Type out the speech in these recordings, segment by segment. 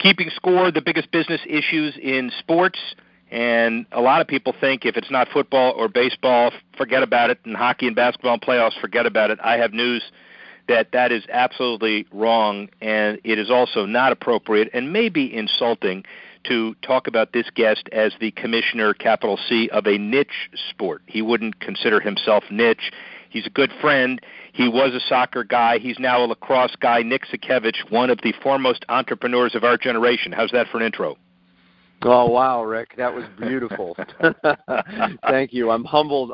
keeping score, the biggest business issues in sports. And a lot of people think if it's not football or baseball, forget about it. And hockey and basketball and playoffs, forget about it. I have news that is absolutely wrong, and it is also not appropriate and maybe insulting to talk about this guest as the commissioner, capital C, of a niche sport. He wouldn't consider himself niche. He's a good friend. He was a soccer guy. He's now a lacrosse guy. Nick Sakiewicz, one of the foremost entrepreneurs of our generation. How's that for an intro? Oh, wow, Rick, that was beautiful. Thank you. I'm humbled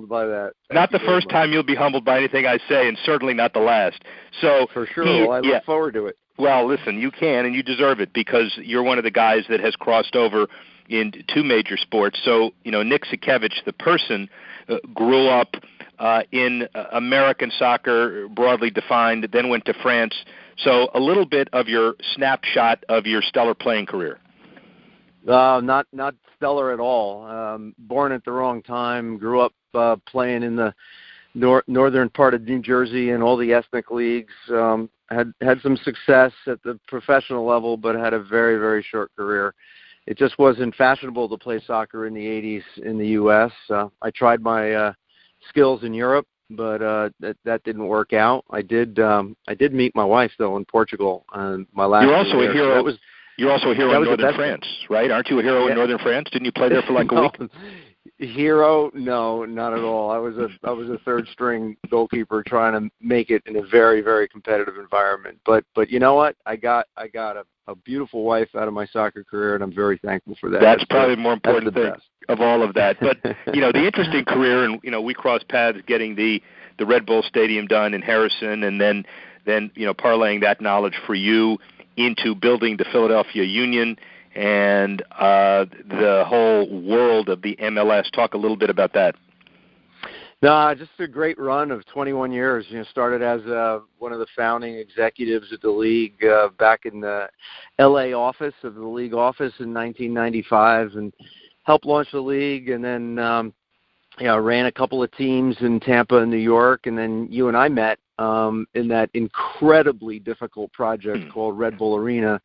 by that. Not the first time you'll be humbled by anything I say, and certainly not the last. So for sure. I look forward to it. Well, listen, you can, and you deserve it, because you're one of the guys that has crossed over in two major sports. So, Nick Sakiewicz, the person, grew up in American soccer, broadly defined, then went to France. So a little bit of your snapshot of your stellar playing career. Not stellar at all. Born at the wrong time. Grew up playing in the northern part of New Jersey in all the ethnic leagues. Had some success at the professional level, but had a very, very short career. It just wasn't fashionable to play soccer in the 80s in the U.S. I tried my skills in Europe, but that didn't work out. I did meet my wife though in Portugal. My last. You're also a hero. So You're also a hero in northern France, right? Aren't you a hero in northern France? Didn't you play there for like a week? Hero? No, not at all. I was a third string goalkeeper trying to make it in a very, very competitive environment. But you know what? I got a beautiful wife out of my soccer career, and I'm very thankful for that. That's probably the more important thing of all of that. But the interesting career, and we crossed paths getting the Red Bull Stadium done in Harrison, and then parlaying that knowledge for you into building the Philadelphia Union and the whole world of the MLS. Talk a little bit about that. No, just a great run of 21 years. Started as one of the founding executives at the league back in the L.A. office of the league office in 1995, and helped launch the league. And then ran a couple of teams in Tampa and New York. And then you and I met in that incredibly difficult project called Red Bull Arena.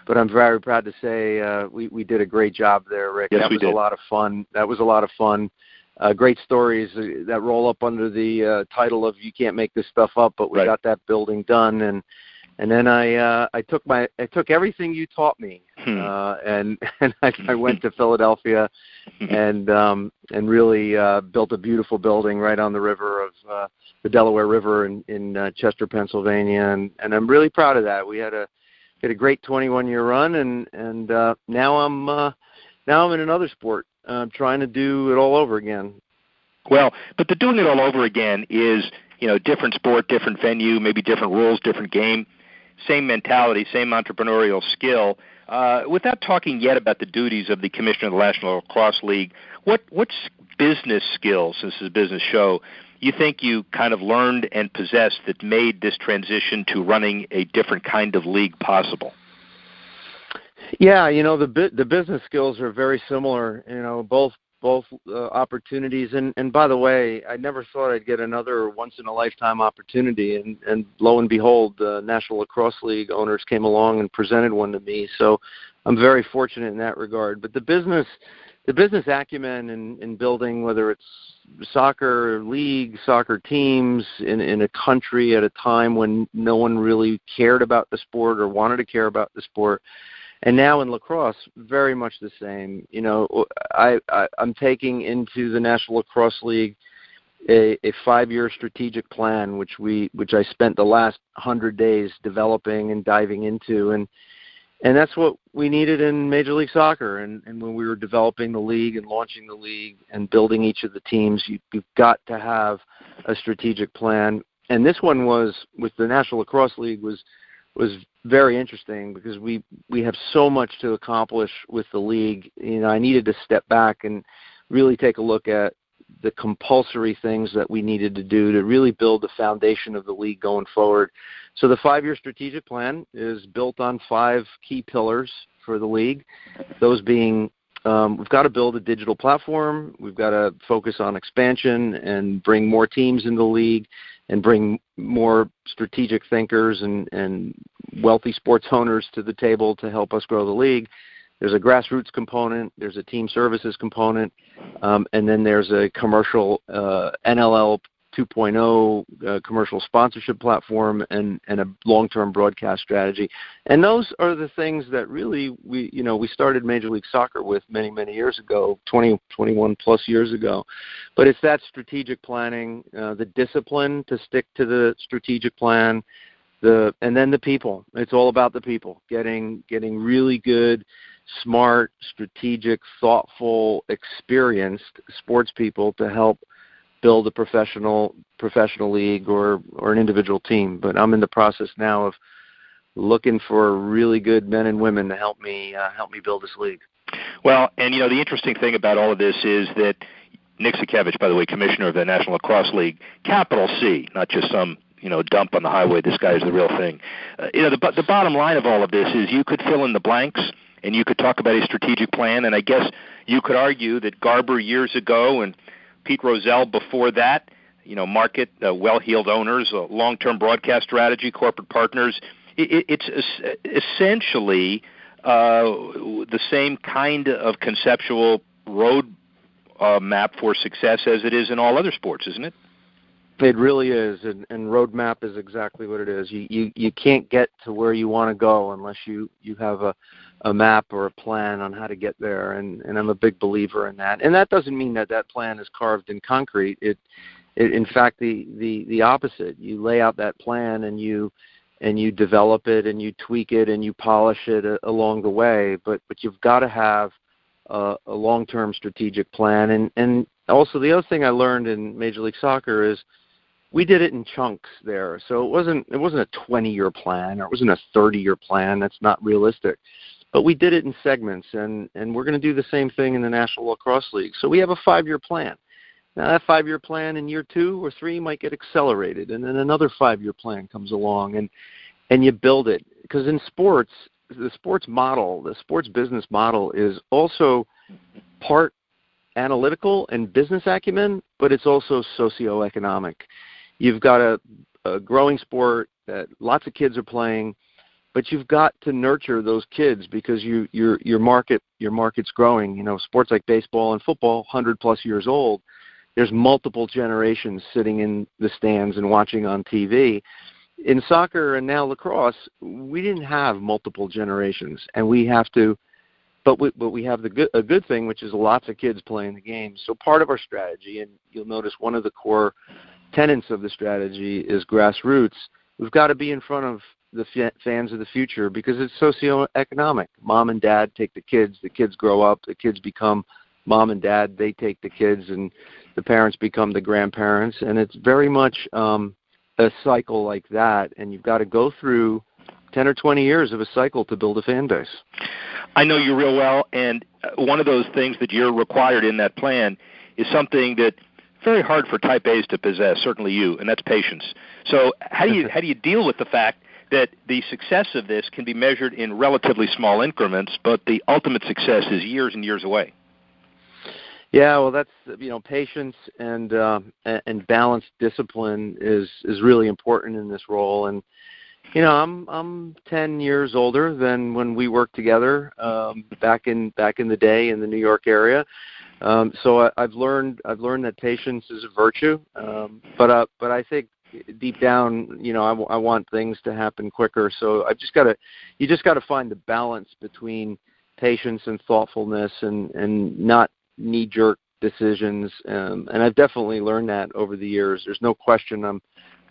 But I'm very proud to say we did a great job there, Rick. Yes, that was a lot of fun. Great stories that roll up under the title of "You Can't Make This Stuff Up," but we got that building done, and then I took everything you taught me, and I went to Philadelphia, and really built a beautiful building right on the river of the Delaware River in Chester, Pennsylvania, and I'm really proud of that. We had a great 21-year run, and now I'm in another sport. Trying to do it all over again. Well, but the doing it all over again is, different sport, different venue, maybe different rules, different game, same mentality, same entrepreneurial skill. Without talking yet about the duties of the commissioner of the National Lacrosse League, what business skills, this is a business show, you think you kind of learned and possessed that made this transition to running a different kind of league possible? Yeah, the business skills are very similar. Both opportunities. And by the way, I never thought I'd get another once in a lifetime opportunity. And lo and behold, the National Lacrosse League owners came along and presented one to me. So I'm very fortunate in that regard. But the business acumen in building, whether it's soccer leagues, soccer teams in a country at a time when no one really cared about the sport or wanted to care about the sport. And now in lacrosse, very much the same. I'm taking into the National Lacrosse League a 5-year strategic plan, which I spent the last 100 days developing and diving into, and that's what we needed in Major League Soccer. And when we were developing the league and launching the league and building each of the teams, you've got to have a strategic plan. And this one was with the National Lacrosse League was very interesting because we have so much to accomplish with the league. I needed to step back and really take a look at the compulsory things that we needed to do to really build the foundation of the league going forward. So the 5-year strategic plan is built on 5 key pillars for the league, those being we've got to build a digital platform. We've got to focus on expansion and bring more teams in the league and bring more strategic thinkers and wealthy sports owners to the table to help us grow the league. There's a grassroots component, there's a team services component, and then there's a commercial NLL 2.0 commercial sponsorship platform and a long-term broadcast strategy. And those are the things that really we started Major League Soccer with many, many years ago, 21 plus years ago. But it's that strategic planning, the discipline to stick to the strategic plan, and then the people. It's all about the people, getting really good, smart, strategic, thoughtful, experienced sports people to help build a professional league or an individual team. But I'm in the process now of looking for really good men and women to help me build this league. Well, and the interesting thing about all of this is that Nick Sakiewicz, by the way, commissioner of the National Lacrosse League, capital C, not just some dump on the highway. This guy is the real thing. The bottom line of all of this is you could fill in the blanks and you could talk about a strategic plan, and I guess you could argue that Garber years ago and Pete Rozelle before that, market well-heeled owners, a long-term broadcast strategy, corporate partners. It's essentially the same kind of conceptual road map for success as it is in all other sports, isn't it? It really is, and roadmap is exactly what it is. You can't get to where you want to go unless you have a map or a plan on how to get there, and I'm a big believer in that. And that doesn't mean that plan is carved in concrete. It in fact, the opposite. You lay out that plan and you develop it and you tweak it and you polish it along the way. But you've got to have a long-term strategic plan. And also the other thing I learned in Major League Soccer is we did it in chunks there. So it wasn't a 20-year plan or it wasn't a 30-year plan. That's not realistic. But we did it in segments, and we're going to do the same thing in the National Lacrosse League. So we have a 5-year plan. Now, that 5-year plan in year 2 or 3 might get accelerated, and then another 5-year plan comes along, and you build it. Because in sports, the sports business model is also part analytical and business acumen, but it's also socioeconomic. You've got a growing sport that lots of kids are playing, but you've got to nurture those kids because your market's growing. Sports like baseball and football, 100+ years old. There's multiple generations sitting in the stands and watching on TV. In soccer and now lacrosse, we didn't have multiple generations, and we have to. But we have a good thing, which is lots of kids playing the game. So part of our strategy, and you'll notice one of the core tenets of the strategy is grassroots. We've got to be in front of the fans of the future because it's socioeconomic. Mom and dad take the kids grow up, the kids become mom and dad, they take the kids, and the parents become the grandparents, and it's very much a cycle like that, and you've got to go through 10 or 20 years of a cycle to build a fan base. I know you real well, and one of those things that you're required in that plan is something that very hard for type A's to possess, certainly you, and that's patience. So how do you deal with the fact that the success of this can be measured in relatively small increments, but the ultimate success is years and years away? Yeah, well, that's patience and balanced discipline is really important in this role. And I'm 10 years older than when we worked together back in the day in the New York area. So I've learned that patience is a virtue. But I think deep down, I want things to happen quicker. So you just got to find the balance between patience and thoughtfulness and not knee-jerk decisions. And I've definitely learned that over the years. There's no question I'm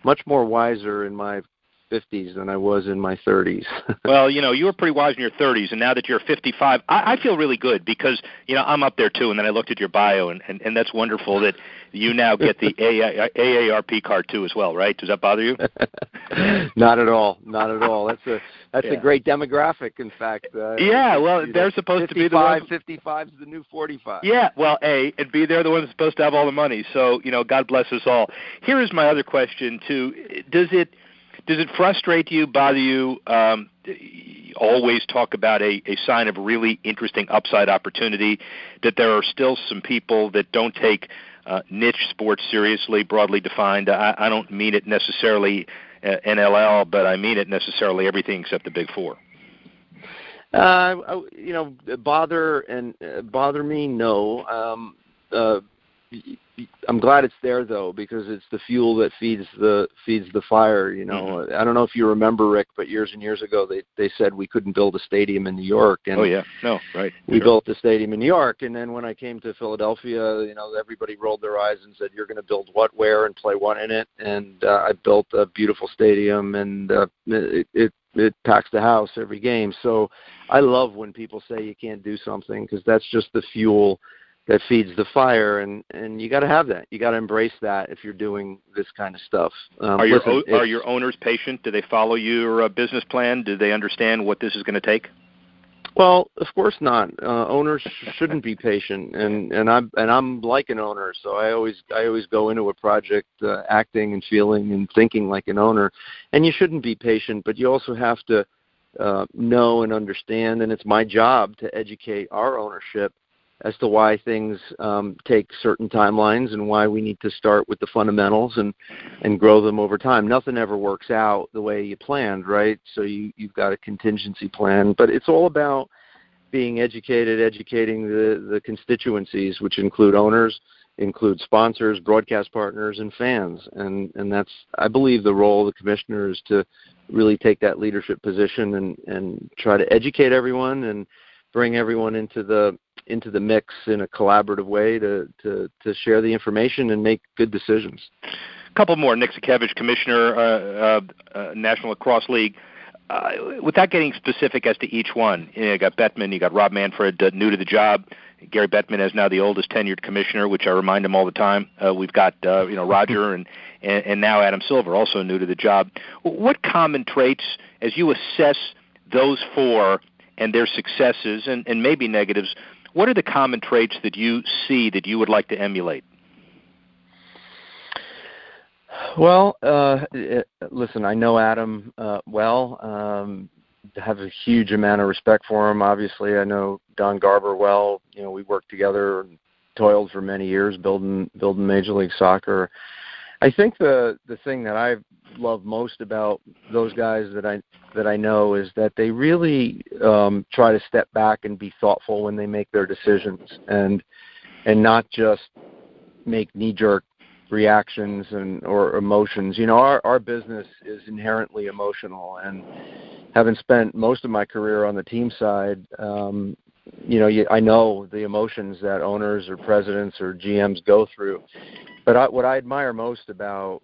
much more wiser in my 50s than I was in my 30s. Well, you were pretty wise in your 30s, and now that you're 55, I feel really good because, I'm up there too, and then I looked at your bio, and that's wonderful that you now get the AARP card too as well, right? Does that bother you? Not at all. Not at all. That's a great demographic, in fact. They're supposed to be the ones. 55 is the new 45. Yeah, well, A, and B, they're the ones supposed to have all the money, so, God bless us all. Here is my other question, too. Does Does it frustrate you, bother you? Always talk about a sign of really interesting upside opportunity, that there are still some people that don't take niche sports seriously, broadly defined. I don't mean it necessarily NLL, but I mean it necessarily everything except the Big Four. Bother me? No. I'm glad it's there though, because it's the fuel that feeds the fire. Mm-hmm. I don't know if you remember, Rick, but years and years ago they said we couldn't build a stadium in New York. And right. We built the stadium in New York, and then when I came to Philadelphia, everybody rolled their eyes and said, "You're going to build what, where, and play what in it?" And I built a beautiful stadium, and it packs the house every game. So I love when people say you can't do something, because that's just the fuel that feeds the fire, and you got to have that. You got to embrace that if you're doing this kind of stuff. Are your owners patient? Do they follow your business plan? Do they understand what this is going to take? Well, of course not. Owners shouldn't be patient, and I'm like an owner, so I always go into a project acting and feeling and thinking like an owner. And you shouldn't be patient, but you also have to know and understand, and it's my job to educate our ownership as to why things take certain timelines and why we need to start with the fundamentals and grow them over time. Nothing ever works out the way you planned, right? So you've got a contingency plan. But it's all about being educated, educating the constituencies, which include owners, include sponsors, broadcast partners, and fans. And that's, I believe, the role of the commissioner is to really take that leadership position and try to educate everyone and bring everyone into the mix in a collaborative way to share the information and make good decisions. A couple more. Nick Sakiewicz, Commissioner, National Lacrosse League. Without getting specific as to each one, you got Bettman, you got Rob Manfred, new to the job. Gary Bettman is now the oldest tenured commissioner, which I remind him all the time. We've got Roger and now Adam Silver, also new to the job. What common traits, as you assess those four and their successes and maybe negatives, what are the common traits that you see that you would like to emulate? Well, listen, I know Adam well. Have a huge amount of respect for him. Obviously, I know Don Garber well. We worked together and toiled for many years building Major League Soccer. I think the thing that I love most about those guys that I know is that they really try to step back and be thoughtful when they make their decisions and not just make knee-jerk reactions or emotions. Our business is inherently emotional, and having spent most of my career on the team side, I know the emotions that owners or presidents or GMs go through. But what I admire most about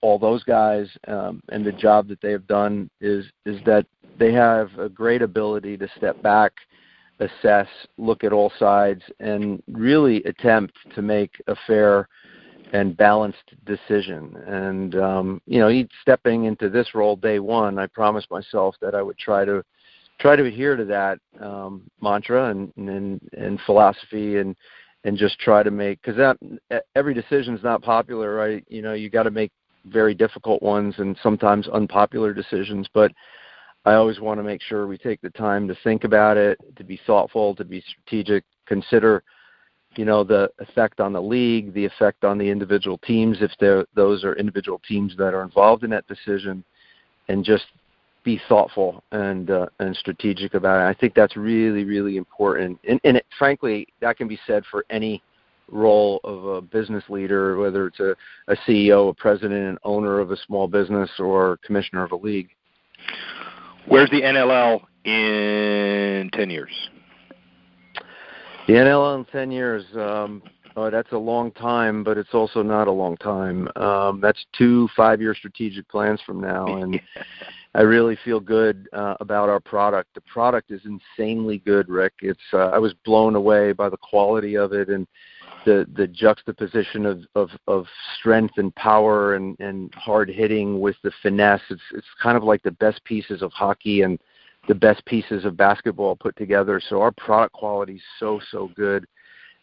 all those guys and the job that they have done is that they have a great ability to step back, assess, look at all sides, and really attempt to make a fair and balanced decision. And stepping into this role day one, I promised myself that I would try to adhere to that mantra and philosophy and just try to make, because that every decision is not popular, right? You got to make very difficult ones and sometimes unpopular decisions, but I always want to make sure we take the time to think about it, to be thoughtful, to be strategic, consider the effect on the league, the effect on the individual teams, if those are individual teams that are involved in that decision, and just be thoughtful and strategic about it. I think that's really, really important. And frankly, that can be said for any role of a business leader, whether it's a CEO, a president, an owner of a small business, or commissioner of a league. Where's the NLL in 10 years? The NLL in 10 years, that's a long time, but it's also not a long time. That's 2 5-year strategic plans from now, and I really feel good about our product. The product is insanely good, Rick. I was blown away by the quality of it and the juxtaposition of strength and power and hard hitting with the finesse. It's kind of like the best pieces of hockey and the best pieces of basketball put together. So our product quality is so good,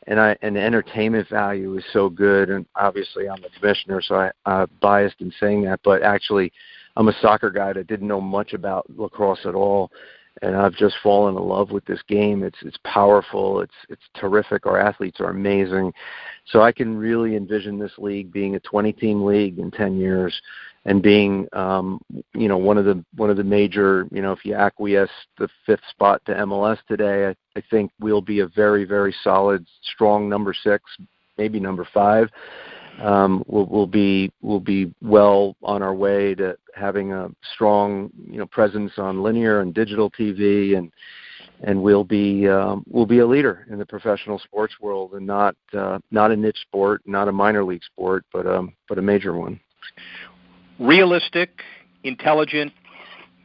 and the entertainment value is so good. And obviously, I'm the commissioner, so I'm biased in saying that. But actually, I'm a soccer guy that didn't know much about lacrosse at all, and I've just fallen in love with this game. It's powerful. It's terrific. Our athletes are amazing. So I can really envision this league being a 20-team league in 10 years, and being one of the major, if you acquiesce the 5th spot to MLS today, I think we'll be a very, very solid, strong number 6, maybe number 5. We'll be well on our way to having a strong presence on linear and digital TV, and we'll be a leader in the professional sports world, and not a niche sport, not a minor league sport, but a major one. Realistic, intelligent,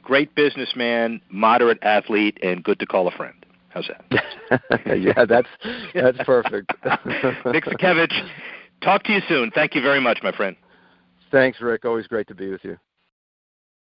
great businessman, moderate athlete, and good to call a friend. How's that? Yeah, that's perfect. Nick Sakiewicz, talk to you soon. Thank you very much, my friend. Thanks, Rick. Always great to be with you.